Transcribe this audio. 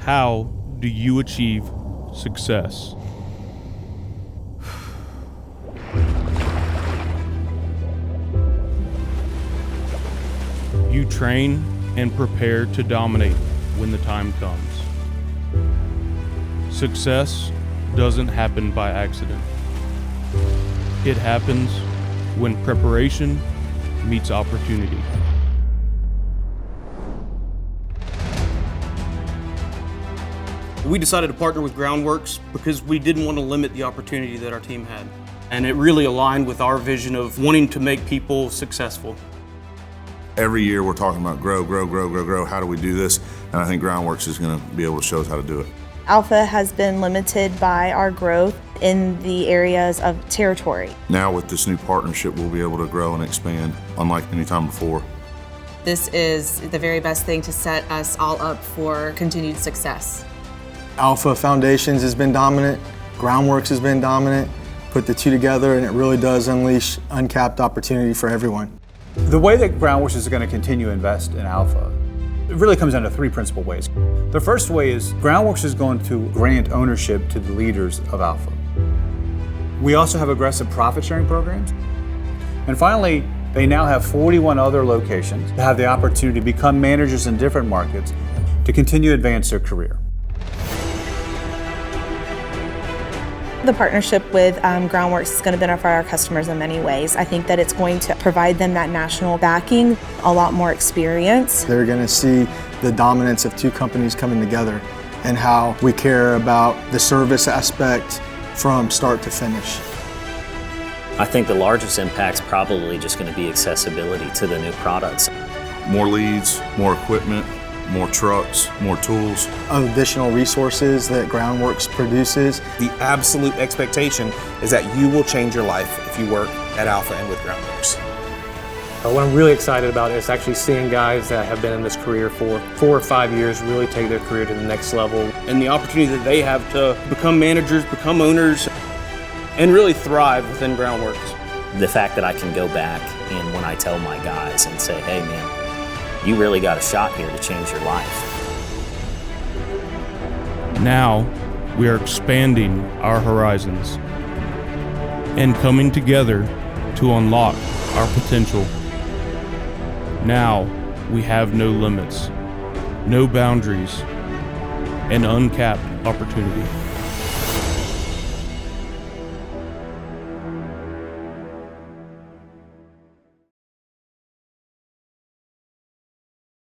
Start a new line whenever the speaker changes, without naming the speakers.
How do you achieve success? You train and prepare to dominate when the time comes. Success doesn't happen by accident. It happens when preparation meets opportunity.
We decided to partner with Groundworks because we didn't want to limit the opportunity that our team had. And it really aligned with our vision of wanting to make people successful.
Every year we're talking about grow. How do we do this? And I think Groundworks is going to be able to show us how to do it.
Alpha has been limited by our growth in the areas of territory.
Now with this new partnership, we'll be able to grow and expand unlike any time before.
This is the very best thing to set us all up for continued success.
Alpha Foundations has been dominant, Groundworks has been dominant. Put the two together and it really does unleash uncapped opportunity for everyone.
The way that Groundworks is going to continue to invest in Alpha, it really comes down to three principal ways. The first way is Groundworks is going to grant ownership to the leaders of Alpha. We also have aggressive profit sharing programs. And finally, they now have 41 other locations that have the opportunity to become managers in different markets to continue to advance their career.
The partnership with Groundworks is going to benefit our customers in many ways. I think that it's going to provide them that national backing, a lot more experience.
They're going to see the dominance of two companies coming together and how we care about the service aspect from start to finish.
I think the largest impact's probably just going to be accessibility to the new products.
More leads, more equipment, more trucks, more tools.
Additional resources that Groundworks produces.
The absolute expectation is that you will change your life if you work at Alpha and with Groundworks.
What I'm really excited about is actually seeing guys that have been in this career for 4 or 5 years really take their career to the next level.
And the opportunity that they have to become managers, become owners, and really thrive within Groundworks.
The fact that I can go back and when I tell my guys and say, hey man, you really got a shot here to change your life.
Now we are expanding our horizons and coming together to unlock our potential. Now we have no limits, no boundaries, and uncapped opportunity.